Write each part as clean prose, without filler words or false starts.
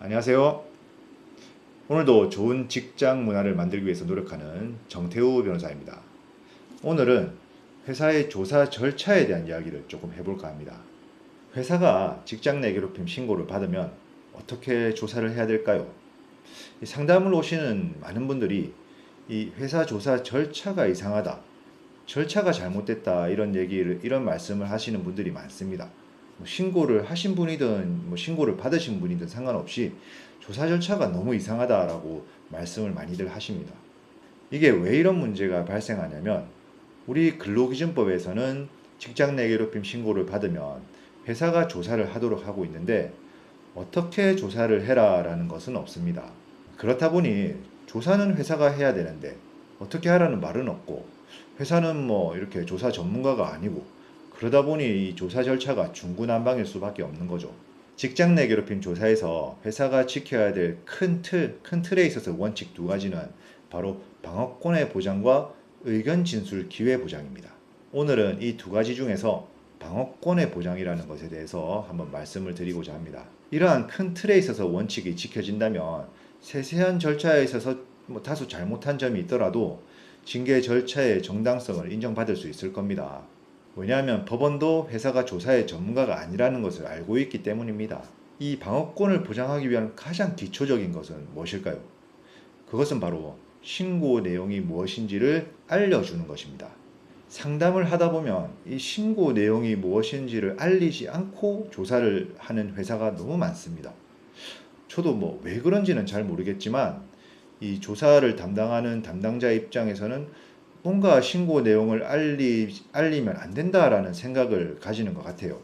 안녕하세요. 오늘도 좋은 직장 문화를 만들기 위해서 노력하는 정태우 변호사입니다. 오늘은 회사의 조사 절차에 대한 이야기를 조금 해볼까 합니다. 회사가 직장 내 괴롭힘 신고를 받으면 어떻게 조사를 해야 될까요? 이 상담을 오시는 많은 분들이 이 회사 조사 절차가 이상하다, 절차가 잘못됐다 이런 말씀을 하시는 분들이 많습니다. 신고를 하신 분이든 신고를 받으신 분이든 상관없이 조사 절차가 너무 이상하다라고 말씀을 많이들 하십니다. 이게 왜 이런 문제가 발생하냐면 우리 근로기준법에서는 직장 내 괴롭힘 신고를 받으면 회사가 조사를 하도록 하고 있는데 어떻게 조사를 해라라는 것은 없습니다. 그렇다 보니 조사는 회사가 해야 되는데 어떻게 하라는 말은 없고 회사는 이렇게 조사 전문가가 아니고 그러다 보니 이 조사 절차가 중구난방일 수밖에 없는 거죠. 직장 내 괴롭힘 조사에서 회사가 지켜야 될 큰 틀에 있어서 원칙 두 가지는 바로 방어권의 보장과 의견 진술 기회 보장입니다. 오늘은 이 두 가지 중에서 방어권의 보장이라는 것에 대해서 한번 말씀을 드리고자 합니다. 이러한 큰 틀에 있어서 원칙이 지켜진다면 세세한 절차에 있어서 다소 잘못한 점이 있더라도 징계 절차의 정당성을 인정받을 수 있을 겁니다. 왜냐하면 법원도 회사가 조사의 전문가가 아니라는 것을 알고 있기 때문입니다. 이 방어권을 보장하기 위한 가장 기초적인 것은 무엇일까요? 그것은 바로 신고 내용이 무엇인지를 알려주는 것입니다. 상담을 하다 보면 이 신고 내용이 무엇인지를 알리지 않고 조사를 하는 회사가 너무 많습니다. 저도 왜 그런지는 잘 모르겠지만 이 조사를 담당하는 담당자 입장에서는 뭔가 신고 내용을 알리면 안 된다라는 생각을 가지는 것 같아요.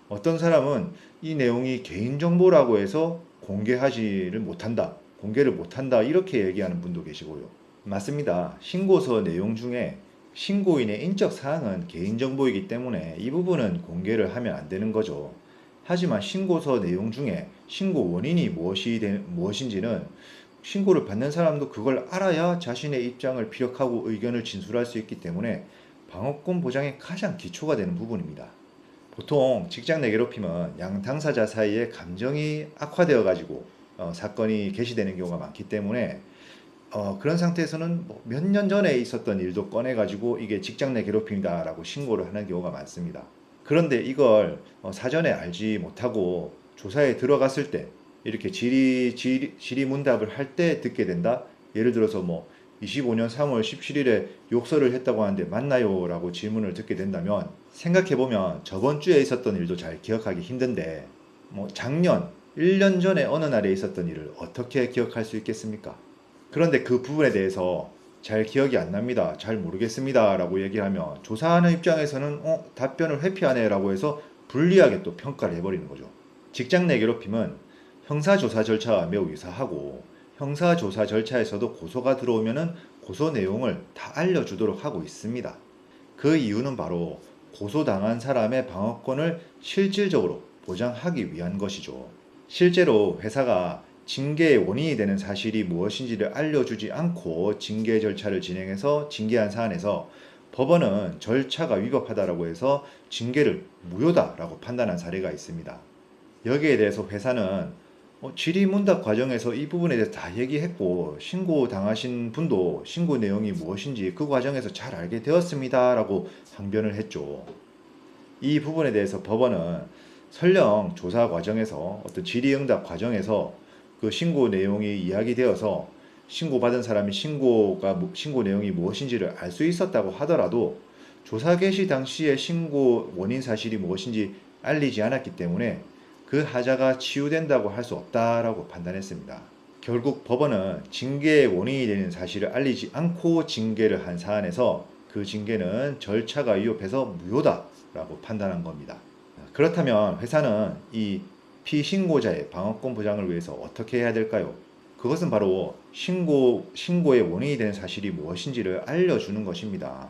어떤 사람은 이 내용이 개인정보라고 해서 공개를 못한다, 이렇게 얘기하는 분도 계시고요. 맞습니다. 신고서 내용 중에 신고인의 인적 사항은 개인정보이기 때문에 이 부분은 공개를 하면 안 되는 거죠. 하지만 신고서 내용 중에 신고 원인이 무엇인지는 신고를 받는 사람도 그걸 알아야 자신의 입장을 피력하고 의견을 진술할 수 있기 때문에 방어권 보장의 가장 기초가 되는 부분입니다. 보통 직장 내 괴롭힘은 양 당사자 사이에 감정이 악화되어 가지고 사건이 개시되는 경우가 많기 때문에 그런 상태에서는 몇 년 전에 있었던 일도 꺼내 가지고 이게 직장 내 괴롭힘이다라고 신고를 하는 경우가 많습니다. 그런데 이걸 사전에 알지 못하고 조사에 들어갔을 때 이렇게 질의문답을 할 때 듣게 된다. 예를 들어서 25년 3월 17일에 욕설을 했다고 하는데 맞나요? 라고 질문을 듣게 된다면 생각해보면 저번 주에 있었던 일도 잘 기억하기 힘든데 작년 1년 전에 어느 날에 있었던 일을 어떻게 기억할 수 있겠습니까? 그런데 그 부분에 대해서 잘 기억이 안 납니다. 잘 모르겠습니다. 라고 얘기하면 조사하는 입장에서는 답변을 회피하네 라고 해서 불리하게 또 평가를 해버리는 거죠. 직장 내 괴롭힘은 형사조사 절차와 매우 유사하고 형사조사 절차에서도 고소가 들어오면은 고소 내용을 다 알려주도록 하고 있습니다. 그 이유는 바로 고소당한 사람의 방어권을 실질적으로 보장하기 위한 것이죠. 실제로 회사가 징계의 원인이 되는 사실이 무엇인지를 알려주지 않고 징계 절차를 진행해서 징계한 사안에서 법원은 절차가 위법하다라고 해서 징계를 무효다라고 판단한 사례가 있습니다. 여기에 대해서 회사는 질의문답 과정에서 이 부분에 대해서 다 얘기했고 신고 당하신 분도 신고 내용이 무엇인지 그 과정에서 잘 알게 되었습니다라고 항변을 했죠. 이 부분에 대해서 법원은 설령 조사 과정에서 어떤 질의응답 과정에서 그 신고 내용이 이야기되어서 신고받은 사람이 신고 내용이 무엇인지를 알 수 있었다고 하더라도 조사 개시 당시에 신고 원인 사실이 무엇인지 알리지 않았기 때문에 그 하자가 치유된다고 할 수 없다라고 판단했습니다. 결국 법원은 징계의 원인이 되는 사실을 알리지 않고 징계를 한 사안에서 그 징계는 절차가 위법해서 무효다라고 판단한 겁니다. 그렇다면 회사는 이 피신고자의 방어권 보장을 위해서 어떻게 해야 될까요? 그것은 바로 신고의 원인이 되는 사실이 무엇인지를 알려주는 것입니다.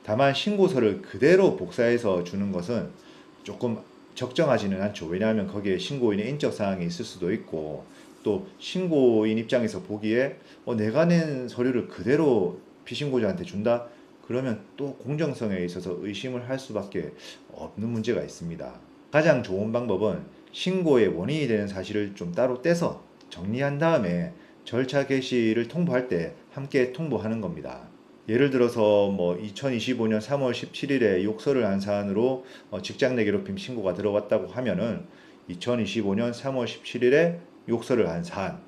다만 신고서를 그대로 복사해서 주는 것은 조금 적정하지는 않죠. 왜냐하면 거기에 신고인의 인적 사항이 있을 수도 있고 또 신고인 입장에서 보기에 내가 낸 서류를 그대로 피신고자한테 준다? 그러면 또 공정성에 있어서 의심을 할 수밖에 없는 문제가 있습니다. 가장 좋은 방법은 신고의 원인이 되는 사실을 좀 따로 떼서 정리한 다음에 절차 개시를 통보할 때 함께 통보하는 겁니다. 예를 들어서 2025년 3월 17일에 욕설을 한 사안으로 직장 내 괴롭힘 신고가 들어왔다고 하면은 2025년 3월 17일에 욕설을 한 사안,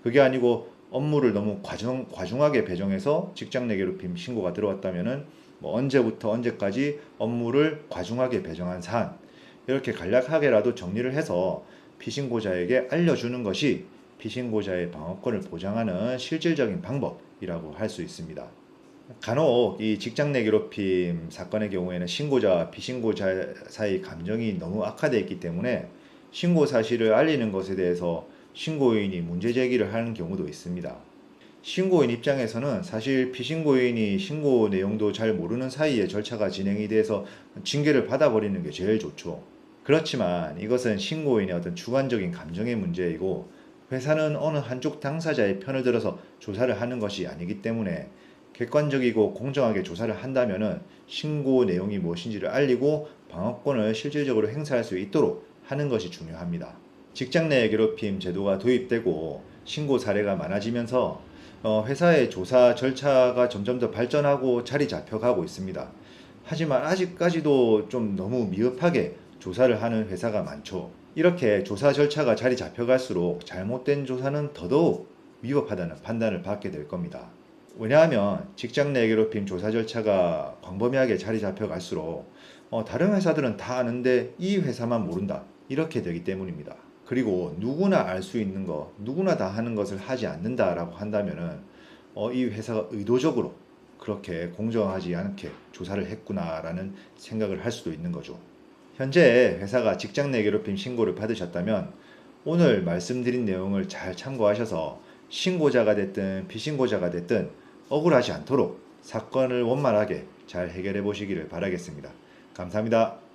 그게 아니고 업무를 너무 과중하게 배정해서 직장 내 괴롭힘 신고가 들어왔다면은 언제부터 언제까지 업무를 과중하게 배정한 사안, 이렇게 간략하게라도 정리를 해서 피신고자에게 알려주는 것이 피신고자의 방어권을 보장하는 실질적인 방법이라고 할 수 있습니다. 간혹 이 직장 내 괴롭힘 사건의 경우에는 신고자와 피신고자 사이 감정이 너무 악화되어 있기 때문에 신고 사실을 알리는 것에 대해서 신고인이 문제 제기를 하는 경우도 있습니다. 신고인 입장에서는 사실 피신고인이 신고 내용도 잘 모르는 사이에 절차가 진행이 돼서 징계를 받아버리는 게 제일 좋죠. 그렇지만 이것은 신고인의 어떤 주관적인 감정의 문제이고, 회사는 어느 한쪽 당사자의 편을 들어서 조사를 하는 것이 아니기 때문에 객관적이고 공정하게 조사를 한다면은 신고 내용이 무엇인지를 알리고 방어권을 실질적으로 행사할 수 있도록 하는 것이 중요합니다. 직장 내 괴롭힘 제도가 도입되고 신고 사례가 많아지면서 회사의 조사 절차가 점점 더 발전하고 자리 잡혀가고 있습니다. 하지만 아직까지도 좀 너무 미흡하게 조사를 하는 회사가 많죠. 이렇게 조사 절차가 자리 잡혀갈수록 잘못된 조사는 더더욱 위법하다는 판단을 받게 될 겁니다. 왜냐하면 직장 내 괴롭힘 조사 절차가 광범위하게 자리 잡혀갈수록 다른 회사들은 다 아는데 이 회사만 모른다, 이렇게 되기 때문입니다. 그리고 누구나 알 수 있는 거, 누구나 다 하는 것을 하지 않는다라고 한다면은 이 회사가 의도적으로 그렇게 공정하지 않게 조사를 했구나라는 생각을 할 수도 있는 거죠. 현재 회사가 직장 내 괴롭힘 신고를 받으셨다면 오늘 말씀드린 내용을 잘 참고하셔서 신고자가 됐든 피신고자가 됐든 억울하지 않도록 사건을 원만하게 잘 해결해 보시기를 바라겠습니다. 감사합니다.